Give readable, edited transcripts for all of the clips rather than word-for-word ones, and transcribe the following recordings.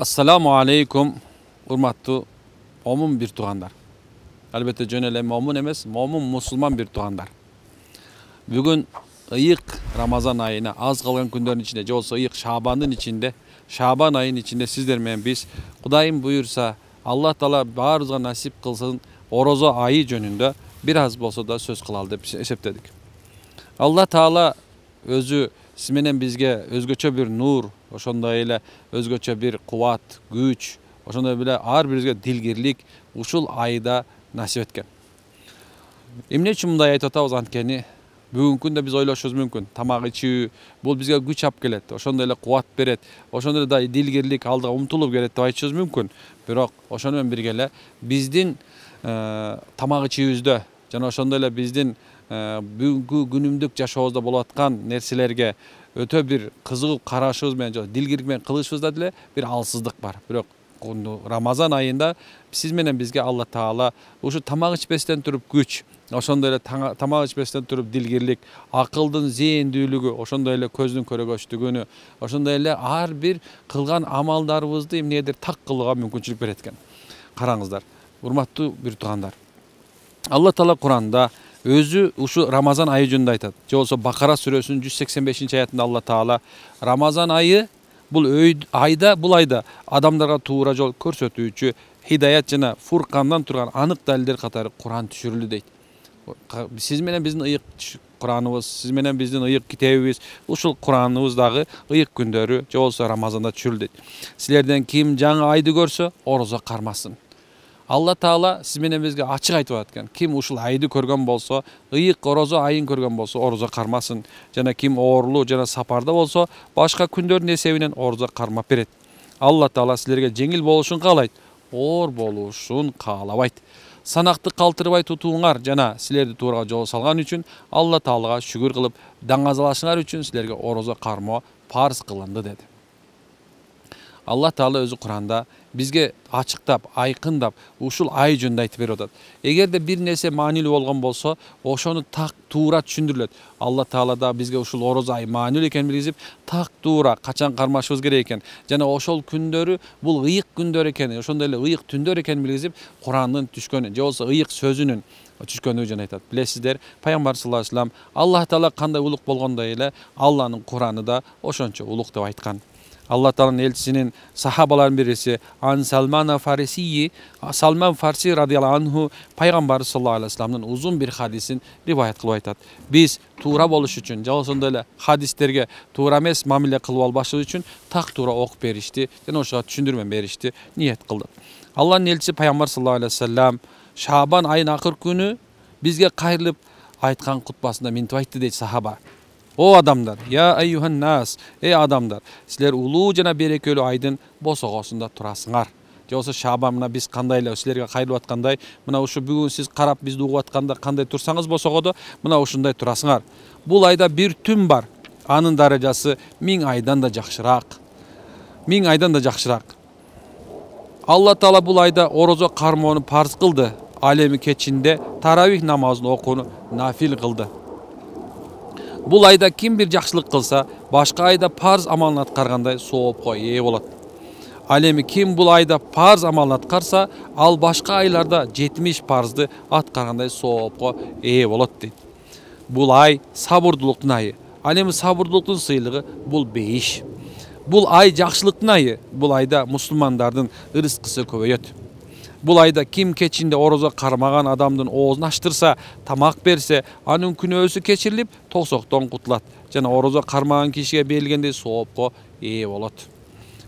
Assalamu alaikum, urmatlı momun bir tuğanlar. Elbette jönele momun emes, momun musulman bir tuğanlar. Bugün ıyık Ramazan ayına az kalan günlerin içinde, je olsa ıyık Şaban'ın içinde, Şaban ayının içinde sizlerмен biz Kudayım buyursa Allah Taala barımızga nasip kılsın orozo ayı jönünde biraz bolsa da söz kılalım dep esepledik. Allah Taala özü siz menen bizge özgöçö bir nur, oşondoy ele özgöçö bir kuvat, güç, oşondoy bile ar birizge dilgirlik uşul ayda nasip etken. Emne üчүн мындай айтып атабыз анткени бүгүнкү күндө биз ойлошубуз мүмкүн. Тамак ичүү бул бизге күч алып келет, ошондой эле кубат берет, ошондой эле дилгирлик алдыга умтулуп келет деп айтышыбыз мүмкүн. Бирок ошону менен бирге эле биздин тамак ичүүбүздө жана ошондой эле биздин бүгүнкү күнүмдүк жашообузда болуп аткан нерселерге өтө бир кызыгып карашыбыз менен дилгирлик менен кылышыбызда деле бир алсыздык бар. Бирок Ramazan ayında siz менен bizge Allah Taala uşu tamak içmesinden turup güç, ошондой эле tamak içmesinden turup dilgirlik, akıldın zээндүүлүгү, ошондой эле көздүн көрөгөчтүгүнү, ошондой эле ар бир кылган амалдарыбызды эмнедир так кылууга мүмкүнчүлүк берет экен. Караңыздар, урматтуу бир туугандар. Allah Taala Kur'an'da özü uşu Ramazan ayı jөнүндө айтат. Же болсо Bakara сүрөсүнүн 185-ayetinde Allah Taala Ramazan ayı бұл ayda адамдарға туура жол көрсөтүүчү хидаят жана Фуркандан турган анык далилдер катары Кур'ан түшүрүлдү дейт. Сиз менен биздин ыйык Кур'аныбыз, сиз менен биздин ыйык китебибиз, ушул Кур'аныбыздагы ыйык күндөрү же болсо Рамазанда түшүрүлдү дейт. Силерден ким жаңы айды көрсө, орозо кармасын. Allah Taala siz менен бизге ачык айтып аткан. Ким ушул айды көргөн болсо, ыйык орозо айын көргөн болсо, орозо кармасын. Жана ким оорулуу жана сапарда болсо, башка күндөрдүн эсебинен орозо кармап берет. Allah Taala силерге жеңил болушун каалайт, оор болушун каалабайт. Санакты калтырбай тутууңар жана силерди туура жол салган үчүн Allah Taalaга шүгүр кылып, даңазалашыңар үчүн силерге орозо кармоо парыз кылынды деди. Allah Taala özü Kur'an'da bizge açıktap, aykındap, uşul ay jөнүндө айтып берип атат. Эгерде бир нерсе маанилүү болгон болсо, ошону так туура түшүндүрүлөт. Allah Taala да бизге ушул орозо ай маанилүү экенин билгизип, так туура качан кармашыбыз керек экен. Жана ошол күндөрү бул ыйык күндөр экенин, ошондой эле ыйык түндөр экенин билгизип, Кур'андын түшкөнү, же болсо ыйык сөзүнүн түшкөнү жана айтат. Билесиздер, Пайгамбар саллаллаху алейхи ва саллям Allah Taala кандай улук болгондой эле Алланын Кур'аны да ошончо улук деп айткан. Allah Teala'nın elçisinin sahabaların birisi Salman Farsi radıyallahu anhu Peygamber sallallahu aleyhi ve sellem'nin uzun bir hadisin rivayet kılıp aytat. Biz tuğra boluş üçün, jalosunda ele hadislerge tuğra emes mamile kılıp albaşı üçün tak tuğra okup berişti. Jana oşuga түшүндүрмө berişti. Niyet kıldı. Allah'ın elçisi Peygamber sallallahu aleyhi ve sellem Şaban ayın akır günü bizge kayırılıp aytkan kutbasında mintip aytты deydi sahaba. O adamlar, ya eyyuhan nas, ey adamlar, sizler uluu jana berekölүү aydın bosogosunda turasыңар. Je bolso Şaban mına biz kандай эле силерге кайрылып аткандай, мына ушу бүгүн сиз карап бизди угуп атканда кандай турсаңыз босогодо, мына ушундай турасыңар. Бул айда бир түн бар. Анын даражасы 1000 айдан да жакшыраак. 1000 айдан да жакшыраак. Allah Taala бул айда орозо кармоону парз кылды. Ал эми кечинде таравих намазын окууну нафил кылды. Бул ayda kim bir жақсылық кылса, башка ayda парз амалын аткаргандай соопко ээ болот. Ал эми kim бул ayda парз амалын аткарса, ал башка айларда 70 парзды аткаргандай соопко ээ болот дейт. Бул ай сабырдуулуктун айы. Ал эми сабырдуулуктун сыйлыгы бул бейиш. Бул ай жақсылыктын айы. Бул айда мусулмандардын ырыскысы көбөйөт. Бул ayda kim keçinde orozo karmagan adamdın oğuzunu açtırsa, tamak berse, anın күнөөсү keçirilip, toksokton kutlat. Jana orozo karmagan kişiye berilgende soopko ээ bolot.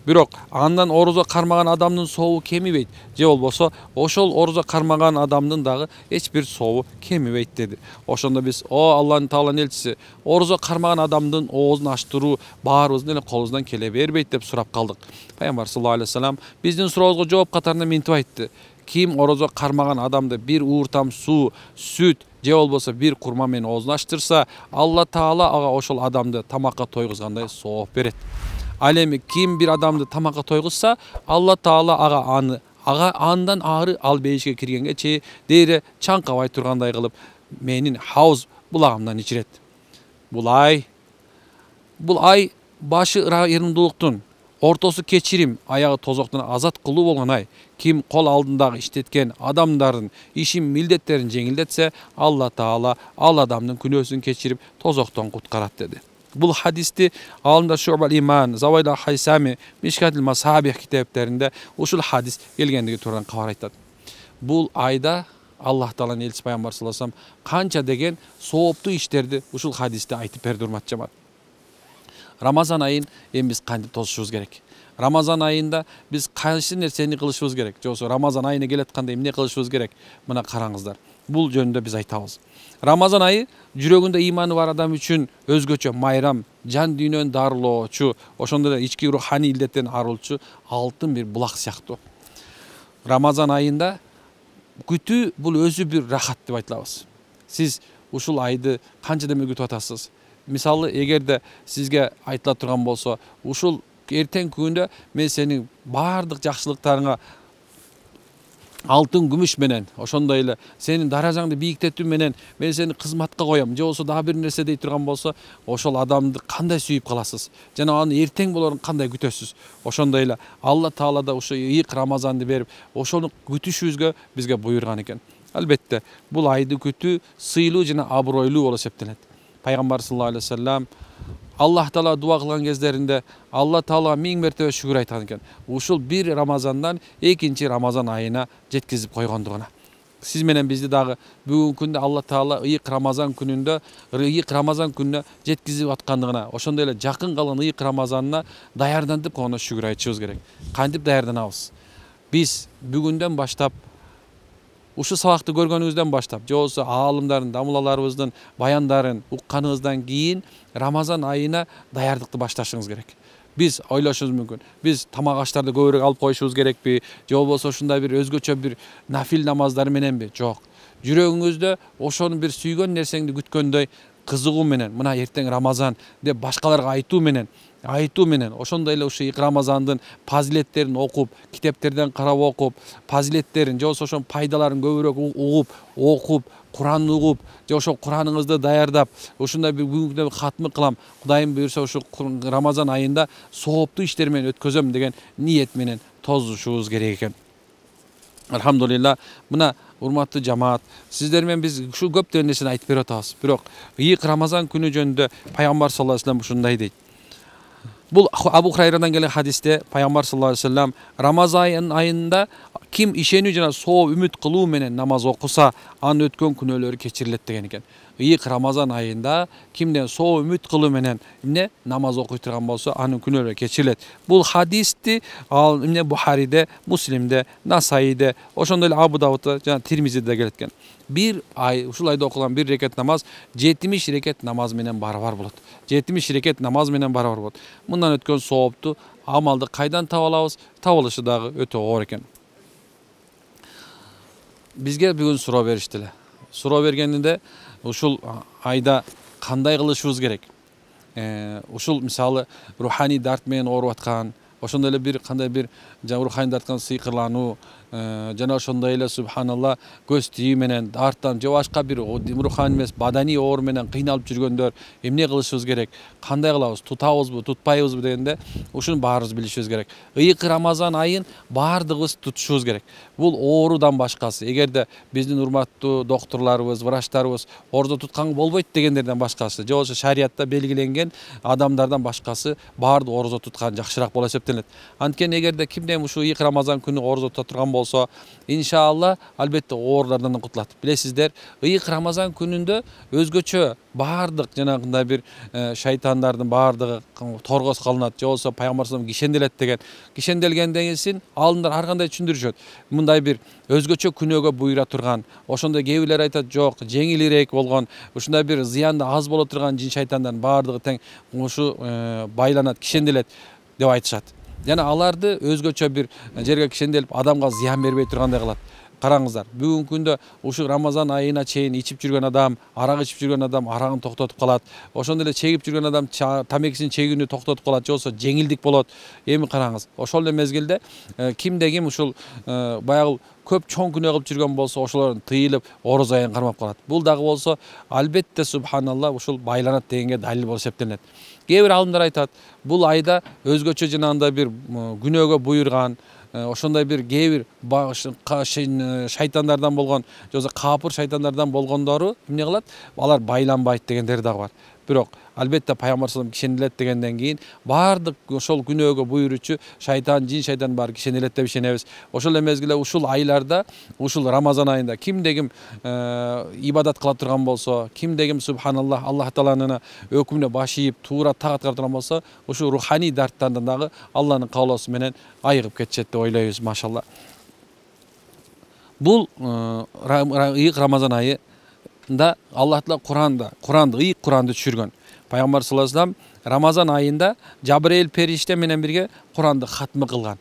Бирок андан орозо кармаган адамдын сообу кемибейт. Же болбосо ошол орозо кармаган адамдын дагы эч бир сообу кемибейт деди. Ошондо биз Аллахын Тааланын элчиси орозо кармаган адамдын оозун ачтыруу баарыбыздын эле колубуздан келе бербейт деп сурап калдык. Пайгамбар саллаллаху алейхи ва саллям биздин сурообузга жооп катарында мынтип айтты. Kim орозо кармаган адамды bir ууртам суу, сүт же болбосо bir курма менен оозун ачтырса, Allah Taala ага ошол адамды тамакка тойгузгандай сооп берет. Ал эми kim bir adamды тамакка тойгузса, Allah Taala ага андан ары ал бейишке киргенге чейин дейре чаңкабай тургандай кылып менин хауз булагымдан ичирет. Бул ай башы ырымдуулуктун, ортосу кечирим, аягы тозоктон азат кылуу болгон ай. Ким кол алдындагы иштеткен адамдардын ишин милдеттерин жеңилдетсе, Алла Таала ал адамдын күнөөсүн кечирип тозоктон куткарат деди. Бул хадисти алымдар Шу'бал Иман, Завайда Хайсами, Мишкатил Масабих китептеринде ушул хадис келгендиги турган кабар айтат. Бул айда Аллах Тааланын элчиси пайгамбар саллаллаху алейхи вассалам канча деген сооптуу иштерди ушул хадисте айтып берди, урматтуу жамаат. Рамазан айын эми биз кантип тосушубуз керек? Рамазан айында биз кайсы нерсени кылышыбыз керек? Жоксо Рамазан айына келатканда эмне кылышыбыз керек? Мына караңыздар. Бул жөнүндө биз айтабыз. Рамазан айы жүрөгүндө иманы бар адам үчүн өзгөчө майрам, жан дүйнөнү дарылоочу, ошондой эле ички руханий илдеттен арылчу алтын бир булак сыяктуу. Рамазан айында күтүү бул өзү бир рахат деп айтылабыз. Сиз ушул айды канча деме күтүп атасыз? Мисалы, эгерде сизге айтыла турган болсо, ушул эртең күндө мен сенин баардык жакшылыктарыңа алтын күмүш менен, ошондой эле сенин даражаңды бийиктетүү менен мен сени кызматка коем, же болбосо дагы бир нерсе дей турган болсо, ошол адамды кандай сүйүп каласыз? Жана аны эртең болорун кандай күтөсүз? Ошондой эле Алла Таала да ошо ыйык Рамазанды берип, ошону күтүшүбүзгө бизге буйруган экен. Албетте, бул айды күтүү сыйлуу жана абройлуу болуп эсептелет. Пайгамбар саллаллаху алейхи вассалам Аллах Таала дуа кылган кездеринде Алла Таала миң мертебе шүгүр айткан экен. Ушул бир Рамазандан экинчи Рамазан айына жеткизип койгондугуна. Сиз менен бизди дагы бүгүнкү күндө Алла Таала ыйык Рамазан күнүнө жеткизип аткандыгына, ошондой эле жакын калган ыйык Рамазанына даярдантып коюна шүгүр айтышыбыз керек. Кантип даярданабыз? Биз бүгүндөн баштап ушу сабакты көргөнүбүздөн баштап, же болбосо аалымдардын, дамылаларыбыздын баяндарын укканыбыздан кийин Рамазан айына даярдыкты башташыңыз керек. Биз ойлошубуз мүмкүн. Биз тамак аштарды көбүрөөк алып коюшубуз керекпи? Же болбосо ушундай бир өзгөчө бир нафил намаздар мененби? Жок. Жүрөгүңүздө ошонун бир сүйгөн нерсеңди күткөндөй кызыгуу менен, мына эртең Рамазан деп башкаларга айтуу менен, ошондой эле ушу Рамазандын фазилеттерин окуп, китептерден карап окуп, фазилеттерин же болбосо ошонун пайдаларын көбүрөөк угуп, окуп, Куранды угуп, же ошо Кураныңызды даярдап, ушундай бир бүгүнкү катмы кылам, Кудайым буйрса ушу Рамазан айында сооптуу иштер менен өткөзөм деген ниет менен тосушубуз керек экен. Алхамдулилла, мына урматтуу жамаат, сиздер менен биз ушу көптөгөн нерсени айтып берип атабыз. Бирок ыйык Рамазан күнү жөнүндө Пайгамбар саллаллаху алейхи вассалам ушундай дейт. Бул Абу Хурайрадан келген хадисте Пайгамбар саллаллаху алейхи вассалам Рамазан айында ким ишенүү жана соо үмүт кылуу менен намаз окуса, анын өткөн күнөөлөрү кечирилет деген экен. Ыйык Рамазан айында кимден соо үмүт кылуу менен намаз окуй турган болсо, анын күнөөлөрү кечирилет. Бул хадисти Бухариде, Муслимде, Насаиде, ошондой эле Абу Давудда жана Тирмизиде келет экен. Bir ay, ушул айда окулган bir рекет намаз 70 рекет намаз менен барабар болот. 70 рекет намаз менен барабар болот. Мындан өткөн соопту амалды кайдан таба алабыз? Табылышы дагы өтө оор экен. Бизге бүгүн суроо беришти эле. Суроо бергенинде ушул айда кандай кылышыбыз керек? Ушул мисалы руханий дарт менен ооруп аткан, ошондой эле бир кандай бир руханий дарттан сыйкырлануу, жана ошондой эле субханалла көз тийүү менен дарттан же башка бир руханий эмес бадани оор менен кыйналып жүргөндөр эмне кылышыбыз керек? Кандай кылабыз? Тутабызбы, тутпайбызбы дегенде ушуну баарыбыз билишибиз керек. Ыйык Рамазан айын баардыгыбыз тутушубуз керек. Бул оорудан башкасы. Эгерде биздин урматтуу докторлорубуз, врачтарыбыз ордо туткан болбойт дегендерден башкасы, же болбосо шариятта белгиленген адамдардан башкасы баардык ордо туткан жакшыраак болуп эсептелет. Анткени эгерде кимден ушу ыйык Рамазан күнү ордо тута турган болсо, иншалла албетте оорулардан кутулат. Билесиздер, ыйык Рамазан күнүндө өзгөчө баардык жанагындай бир шайтандардын баардыгы торго салынат, же болбосо Пайгамбар саллаллаху алейхи вассалам кишенделет деген. Кишенделгенден кийин алымдар ар кандай түшүндүрүшөт. Мындай бир өзгөчө күнөөгө буйра турган, ошондой кээ бирлер айтат, жок, жеңилирээк болгон, ушундай бир зыянды аз боло турган жин шайтандардын баардыгы тең ушу байланат, кишенделет деп айтышат. Жана аларды өзгөчө бир жерге кишенделип адамга зыян бербей тургандай кылат. Караңыздар, бүгүнкү күндө ушу Рамазан айына чейин ичип жүргөн адам, арак ичип жүргөн адам арагын токтотуп калат. Ошондой эле чегип жүргөн адам тамекисин чегүүнү токтотуп калат, же болбосо жеңилдик болот. Эми караңыз, ошол эле мезгилде кимде ким ушул баягы көп чоң күнөө кылып жүргөн болсо, ошолордон тыйылып, ороз айын кармап калат. Бул дагы болсо, албетте субханалла ушул байланат дегенге далил болуп эсептелет. Кээ бир алымдар айтат, бул айда өзгөчө жанагындай бир күнөөгө буйрган, ошондой бир кээ бир шайтандардан болгон, же болбосо капыр шайтандардан болгондору эмне кылат? Алар байланбайт дегендер дагы бар. Бирок албетте пайгамбар саллаллаху алейхи вассалам кишенелет дегенден кийин баардык ошол күнөөгө буйручу шайтан, жин шайтан баары кишенелет деп ишенебиз. Ошол эле мезгилде ушул айларда, ушул Рамазан айында кимде ким ибадат кыла турган болсо, кимде ким субханаллах Аллах тааланын өкүмүнө баш ийип, туура так аткара турган болсо, ушул руханий дарттардан дагы Алланын каалоосу менен айыгып кетишет деп ойлойбуз, машалла. Бул ыйык Рамазан айы да Аллах Таала Куранды ыйык Куранды түшүргөн. Пайгамбар саллаллаху алейхи вассалам Рамазан айында Жабраил периште менен бирге Куранды хатмы кылган.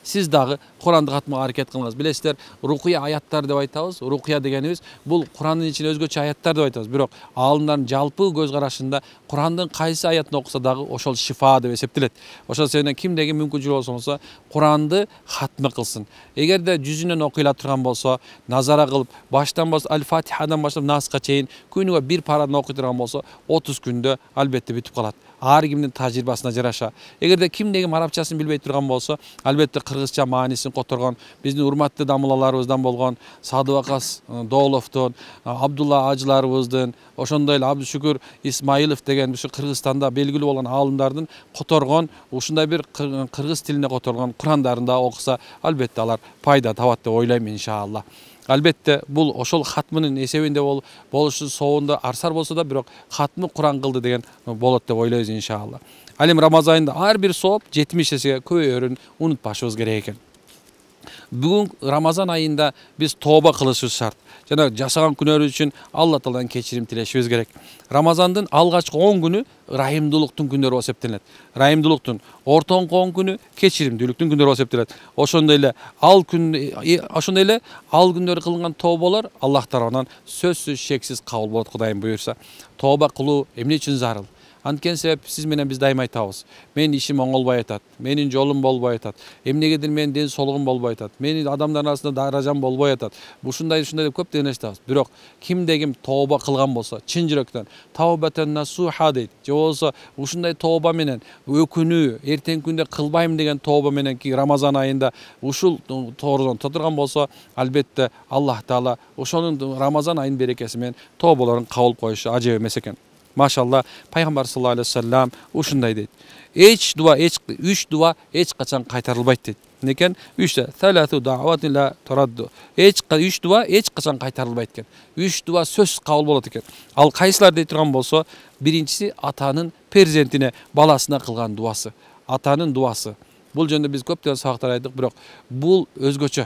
Сиз дагы Куранды хатмага аракет кылыңыз. Билесиздер, рукуя аяттар деп айтабыз. Рукуя дегенибиз бул Курандын ичинде өзгөчө аяттар деп айтабыз. Бирок алымдардын жалпы көз карашында Курандын кайсы аятын окуса дагы ошол шифа деп эсептелет. Ошол себептен кимдеги мүмкүнчүлүгү болсо Куранды хатмы кылсын. Эгерде жүзүнөн окуйла турган болсо, назара кылып, баштан Аль-Фатихадан баштап Насқа чейин күнүгө бир парадан окуй турган болсо, 30 күндө албетте бүтүп калат. Ар кимдин тажрыйбасына жараша. Эгерде кимдеги арабчасын билбей турган болсо, албетте кыргызча маанисин которгон, биздин урматтуу дамылаларыбыздан болгон Садыбакас Дооловдун, Абдулла Ажыларыбыздын, ошондой эле Абдушүкүр Исмаилов деген ушу Кыргызстанда белгилүү болгон аалымдардын которгон, ушундай бир кыргыз тилине которгон Курандарында окуса, албетте алар пайда табат деп ойлойм, иншалла. Албетте бул ошол хатмынын эсебинде болушу соонда арсар болсо да, бирок хатмы Куран кылды деген болот деп ойлойбуз, иншалла. Ал эми Рамазан айында ар бир сооп 70 эсеге көбөйөрүн унутпашыбыз керек экен. Бүгүн Рамазан айында биз тооба кылышыбыз шарт. Жана жашаган күнөөбүз үчүн Алла Тааладан кечирим тилешибиз керек. Рамазандын алгачкы 10 күнү райымдуулуктун күндөрү болуп эсептелет. Райымдуулуктун ортоңку 10 күнү кечиримдүүлүктүн күндөрү болуп эсептелет. Ошондой эле ал күндөрү кылынган тообалар Аллах тарабынан сөзсүз шексиз кабыл болот, Кудайым буйрса. Тооба кылуу эмне үчүн зарыл? Анткени себеп сиз менен биз дайыма айтабыз. Менин ишим оңолбой атат, менин жолум болбой атат, эмнегедир менин ден соолугум болбой атат, менин адамдардын арасында даражам болбой атат. Ушундай деп көп деген айтабыз. Бирок кимде ким тооба кылган болсо, чын жүрөктөн таубатан насуха дейт. Же болсо ушундай тооба менен өкүнүү, эртең күндө кылбайм деген тооба менен ки Рамазан айында ушул тоордон турган болсо, албетте Аллах Таала ошонун Рамазан айынын берекеси менен тообаларын кабыл коюшу ажеп эмес экен. Машалла, Пайгамбар саллаллаху алейхи вассалам ушундай дейт. Үч дуа эч качан кайтарылбайт дейт. Некен? 3 салату дааватин ла турадду. Үч дуа эч качан кайтарылбайт экен. 3 дуа сөзсүз кабыл болот экен. Ал кайсылар дейт турган болсо, биринчиси атанын перзентине, баласына кылган дуасы. Атанын дуасы. Бул жөнүндө биз көптөн сабактар айттык, бирок бул өзгөчө.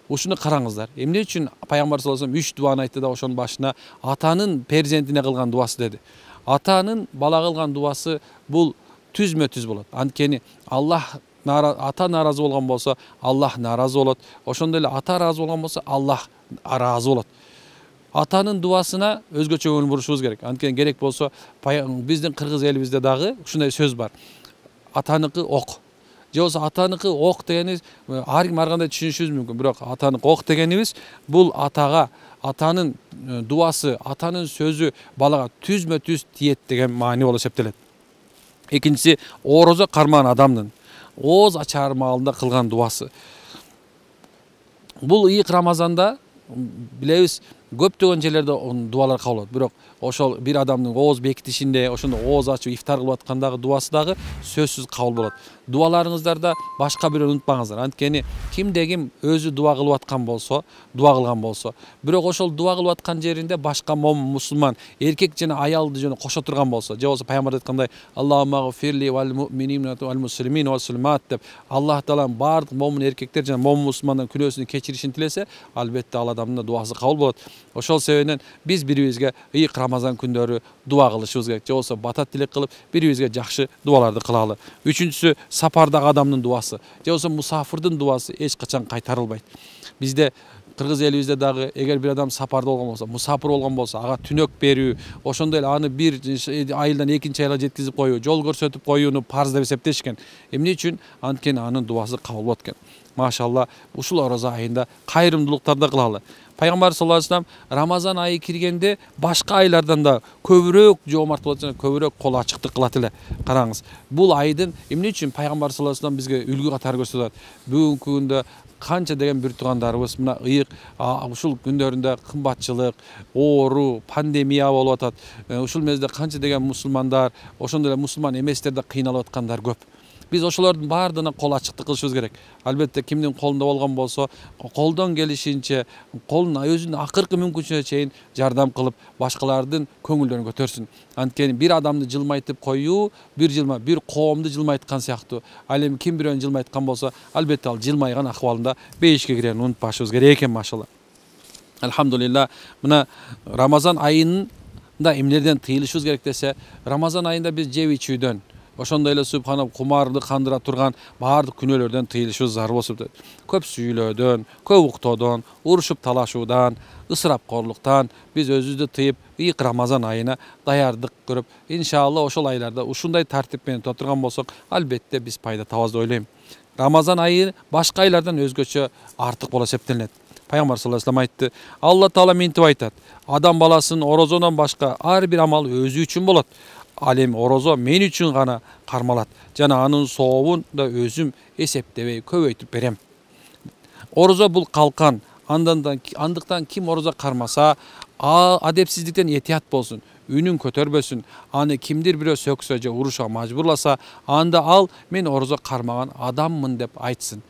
Ушуну караңыздар. Эмне үчүн Пайгамбар саллаллаху алейхи вассалам 3 дуаны айтты да ошонун башына атанын перзентине кылган дуасы деди. Атанын бала кылган дуасы бул түзмө-түз болот. Анткени ата наразы болгон болсо, Аллах наразы болот. Ошондой эле ата ыраазы болгон болсо, Аллах ыраазы болот. Атанын дуасына өзгөчө көңүл бурушубуз керек. Анткени керек болсо, биздин кыргыз элибизде дагы ушундай сөз бар. Атаныкы ок. Же болсо атаныкы ок дегенибиз ар ким ар кандай түшүнүшүбүз мүмкүн. Бирок атаныкы ок дегенибиз бул атага, атанын дуасы, атанын сөзү балага түзмө-түз тиет деген маани болуп эсептелет. Экинчиси, орозо кармаган адамдын ооз ачаар маалында кылган дуасы. Бул ыйык Рамазанда билебиз, көптөгөн жерлерде дуалар кабыл болот. Бирок ошол бир адамдын ооз бекитишинде, ошондо ооз ачып ифтар кылып аткандагы дуасы дагы сөзсүз кабыл болот. Дуаларыңыздарда башка бирөөнү унутпаңыздар. Анткени кимде ким өзү дуа кылып аткан болсо, дуа кылган болсо, бирок ошол дуа кылып аткан жеринде башка мусулман эркек жана аялды жөнү кошо турган болсо, же болсо пайгамбар айткандай Аллахумма гфирли вал муъминина вал муслимин вал мусулмат деп Аллах Таалам бардык момун эркектер жана момун мусулмандын күнөөсүн кечиришин тилесе, албетте ал адамдын дуасы кабыл болот. Ошол себептен биз бирибизге ыйык Рамазан күндөрү дуа кылышыбыз керек. Же болсо батат тилек кылып, бирибизге жакшы дуаларды кылалы. Үчүнчүсү, сапардагы адамдын дуасы, же болсо мусафирдин дуасы эч качан кайтарылбайт. Bizde Кыргыз элибизде дагы эгер бир адам сапарда болгон болсо, мусапыр болгон болсо, ага түнөк берүү, ошондой эле аны бир айылдан экинчи айылга жеткизип коюу, жол көрсөтүп коюуну парз деп эсептешкен. Эмне үчүн? Анткени анын дуасы кабыл болот экен. Машалла, ушул ораза айында кайрымдуулуктарды кылалы. Пайгамбар саллаллаху алейхи вассалам Рамазан айы киргенде башка айлардан да көбүрөөк жоомарт болот жана көбүрөөк кол ачыктык кылат эле. Караңыз, бул айдын эмне үчүн Пайгамбар саллаллаху алейхи вассалам бизге үлгү катары көрсөтөт? Бүгүнкү күндө канча деген бир туугандарыбыз мына ыйык ушул күндөрүндө кымбатчылык, оору, пандемия болуп атат. Ушул мезгилде канча деген мусулмандар, ошондой эле мусулман эместер да кыйналып аткандар көп. Биз ошолордун баардыгына кол ачыктык кылышыбыз керек. Албетте кимдин колунда болгон болсо, колдон келишинче, колун өзүнүн акыркы мүмкүнчүсүнө чейин жардам кылып, башкалардын көңүлдөрүн көтөрсүн. Анткени бир адамды жылмайтып коюу, бир коомду жылмайткан сыяктуу. Ал эми ким бирөөнү жылмайткан болсо, албетте ал жылмайган акыбалында бейишке кирерин унутпашыбыз керек экен, машалла. Алхамдулилла, мына Рамазан айында эмнеден тыйылышыбыз керек десе, Рамазан айында биз жеп ичүүдөн, ошондой эле субханалла кумарды кандыра турган баардык күнөөлөрдөн тыйылышыбыз зарыл болуп атат. Көп сүйлөөдөн, көп уктоодон, урушуп талашуудан, ысырапкорлуктан биз өзүбүздү тыйып, ыйык Рамазан айына даярдык көрүп, иншалла ошол айларда ушундай тартип менен отурган болсок, албетте биз пайда табабыз деп ойлойм. Рамазан айы башка айлардан өзгөчө артык болуп эсептелет. Пайгамбар саллаллаху алейхи вассалам айтты: Алла Таала мынтип айтат: адам баласынын орозодон башка ар бир амалы өзү үчүн болот. Ал эми орозо мен үчүн гана кармалат жана анын сообун да өзүм эсептебей көбөйтүп берем. Орозо бул калкан. Андыктан ким орозо кармаса, адепсиздиктен этият болсун, үнүн көтөрбөсүн. Аны кимдир бирөө сөксө же урушууга мажбурласа, анда ал мен орозо кармаган адаммын деп айтсын.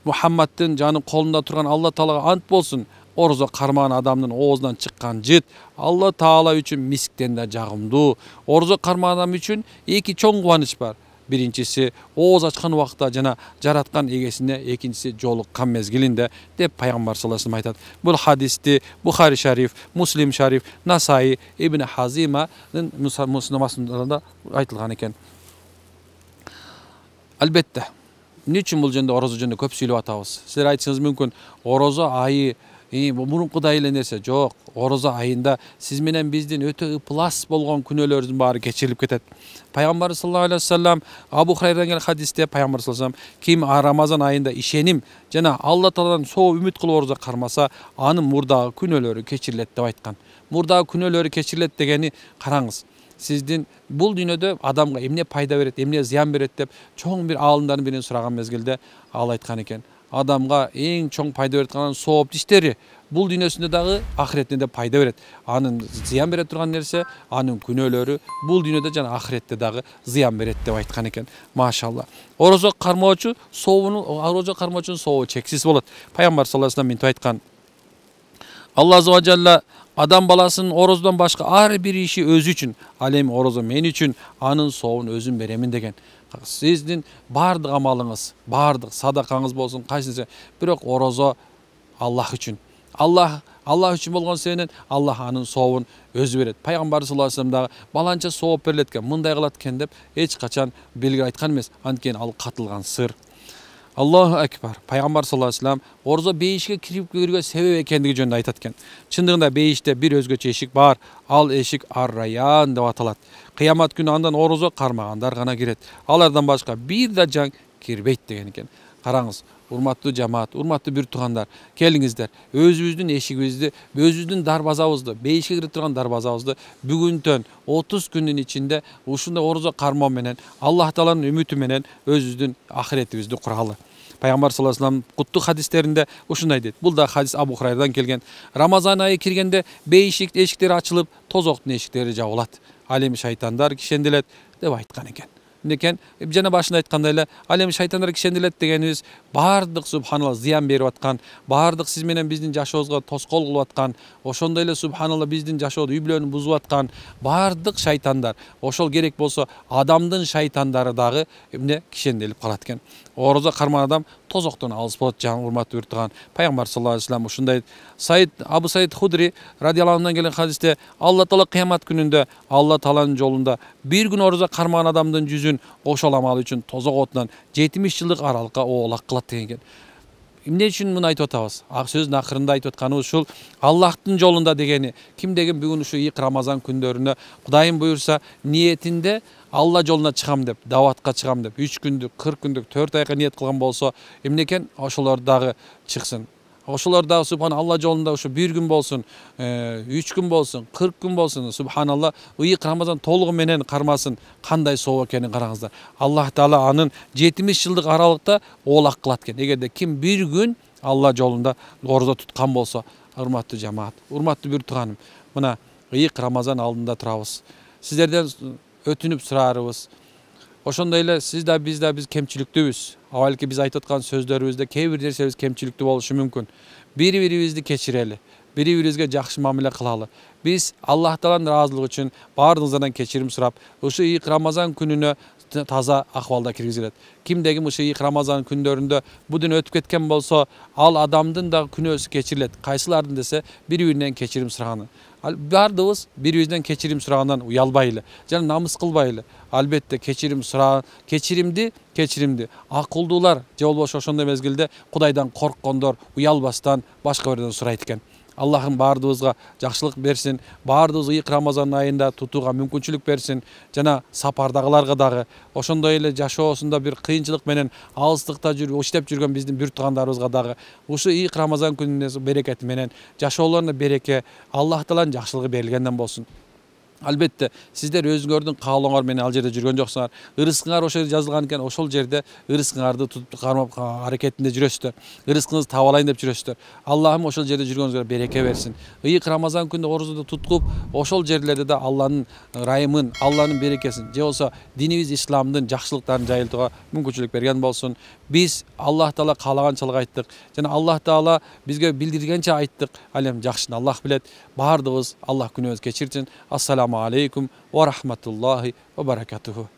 Мухаммадтын жанын колунда турган Алла Таалага ант болсун. Орозо кармаган адамдын оозунан чыккан жыт Алла Таала үчүн мисктен да жагымдуу. Орозо кармаган адам үчүн эки чоң кубаныч бар. Биринчиси ооз ачкан убакта жана жараткан эгесине, экинчиси жолуккан мезгилинде деп Пайгамбар саллаллаху алейхи вассалам айтат. Бул хадисти Бухари шариф, Муслим шариф, Насаи, Ибн Хазиманын муснамасында айтылган экен. Албетте, эмне үчүн бул жөнүндө орозо жөнүндө көп сүйлөп атабыз? Силер айтышыңыз мүмкүн, орозо айы мурункудай эле нерсе жок. Орозо айында сиз менен биздин өтө ыплас болгон күнөөлөрүбүздүн баары кечирилип кетет. Пайгамбар саллаллаху алейхи вассалам Абу Хурайрадан келген хадисте Пайгамбар саллаллаху алейхи вассалам ким Рамазан айында ишеним жана Алла Тааладан соо үмүт кылып орозо кармаса, анын мурдагы күнөөлөрү кечирилет деп айткан. Мурдагы күнөөлөрү кечирилет дегени, караңыз, сиздин бул дүйнөдө адамга эмне пайда берет, эмне зыян берет деп чоң бир аалымдардын бирин сураган мезгилде ал айткан экен: адамга эң чоң пайда берет калган сооп иштери бул дүйнөсүндө дагы ахиретинде да пайда берет. Анын зыян бере турган нерсе, анын күнөөлөрү бул дүйнөдө жана ахиретте дагы зыян берет деп айткан экен. Машалла. Орозо кармоочу сообунун сообу чексиз болот. Пайгамбар саллаллаху алейхи вассалам мынтип айткан: Алла азза ва жалла адам баласынын орозодон башка ар бир иши өзү үчүн, ал эми орозо мен үчүн, анын сообун өзүм беремин деген. Сиздин баардык амалыңыз, баардык садакаңыз болсун, кайсысы, бирок орозо Аллах үчүн. Аллах үчүн болгон себебинен Аллах анын сообун өзү берет. Пайгамбар саллаллаху алейхи вассалам дагы баланча сооп берилет экен, мындай кылат экен деп эч качан белгилеп айткан эмес. Анткени ал катылган сыр. Аллаху акбар. Пайгамбар саллаллаху алейхи вассалам орозо бейишке кирип кирүүгө себеп экендиги жөнүндө айтат экен. Чындыгында бейиште бир өзгөчө эшик бар. Ал эшик Ар-Райян деп аталат. Кыямат күнү андан орозо кармагандар гана кирет. Алардан башка бир да жан кирбейт деген экен. Караңыз, урматтуу жамаат, урматтуу бир туугандар, келиңиздер, өзүбүздүн эшигибизди, өзүбүздүн дарбазабызды, бейишке кирип турган дарбазабызды бүгүнтөн 30 күндүн ичинде ушундай орозо кармоо менен, Аллах Тааланын үмүтү менен өзүбүздүн ахиретибизди куралы. Пайгамбар саллаллаху алейхи вассалам куттук хадистеринде ушундай дейт. Бул да хадис Абу Хурайрадан келген. Рамазан айы киргенде бейишик эшиктери ачылып, тозоктун эшиктери жабылат. Ал эми шайтандар кишенделет деп айткан экен. Некен жана башында айткандай эле, ал эми шайтандар кишенделет дегенибиз баардык субханалла зыян берип аткан, баардык сиз менен биздин жашообузга тоскоол кылып аткан, ошондой эле субханалла биздин жашоодо үй бүлөнү бузуп аткан баардык шайтандар, ошол керек болсо адамдын шайтандары дагы эмне кишенделип калат экен. Орозо кармаган адам тозоктон алыс болот, жан урматтуу бир тууган. Пайгамбар саллаллаху алейхи вассалам ушундай Абу Саид Худри радиаллаху анхудан келген хадисте Алла Таала кыямат күнүндө Алла Тааланын жолунда бир күн орозо кармаган адамдын жүзүн ошол амалы үчүн тозок отунан 70 жылдык аралыкка оолак кылат деген экен. Эмне үчүн муну айтып атабыз? Сөздүн акырында айтып атканыбыз ушул Аллахтын жолунда дегени. Ким деген бүгүн ушу ийик Рамазан күндөрүнө Кудайым буйрса ниетинде Алла жолуна чыгам деп, даватка чыгам деп 3 күндүк, 40 күндүк, 4 айга ниет кылган болсо, эмне экен? Ошолор дагы чыксын. Ошолор дагы субхан Алла жолунда ушу 1 күн болсун, 3 күн болсун, 40 күн болсун, субханалла, ыйык Рамазан толугу менен кармасын. Кандай сооп экенин караңыздар. Аллах Таала анын 70 жылдык аралыкта оолак кылат экен. Эгерде ким 1 күн Алла жолунда орозо туткан болсо, урматтуу жамаат, урматтуу бир тууганым, мына ыйык Рамазан алдында турабыз. Сиздерден өтүнүп сураарыбыз. Ошондой эле сиз да биз кемчиликтүүбүз. Балки биз айтып аткан сөздөрүбүздө кээ бир нерсебиз кемчиликтүү болушу мүмкүн. Бири-бирибизди кечирели, бири-бирибизге жакшы мамиле кылалы. Биз Аллах Тааланын ыраазылыгы үчүн баардыгыңыздан кечирим сурап, ушу ийик Рамазан күнүнө таза акыбалда киргизилет. Кимдеги ушу ийик Рамазан күндөрүндө бу дүнө өтүп кеткен болсо, ал адамдын да күнөөсү кечирилет. Кайсылардын десе, бири-биринен кечирим сураганы. Бардыбыз бири-бирибизден кечирим сурагандан уялбайлы, жана намыс кылбайлы. Албетте кечиримди акылдуулар же болбосо ошондой мезгилде Кудайдан корккондор уялбастан башка бирден сурайт экен. Аллахым бардыбызга жакшылык берсин, бардыбыз ыйык Рамазан айында тутууга мүмкүнчүлүк берсин, жана сапардагыларга дагы ошондой эле жашоосунда бир кыйынчылык менен алыстыкта жүрүп иштеп жүргөн биздин бир туугандарыбызга дагы ушу ыйык Рамазан күнүнүн берекети менен жашоолоруна береке, Аллах Тааланын жакшылыгы берилгенден болсун. Албетте сиздер өзүңөрдүн каалооңор менен ал жерде жүргөн жоксуңар. Ырыскыңар ошол жерде жазылган экен, ошол жерде ырыскыңарды тутуп кармап аракетинде жүрөсүздөр. Ырыскыңызды таап алайын деп жүрөсүздөр. Аллахым ошол жерде жүргөнүңөргө береке берсин. Ыйык Рамазан күндө орозду туткуп, ошол жерлерде да Алланын ырайымын, Алланын берекесин, же болсо динибиз исламдын жакшылыктарын жайылтууга мүмкүнчүлүк берген болсун. Биз Аллах Таала каалаганчалык айттык, жана Аллах Таала бизге билдиргенче айттык. Ал эми жакшыны Аллах билет. Бардыгыбыз Аллах күнөөбүздү кечирсин. Ассаламу алейкум ва рахматуллахи ва баракатуху.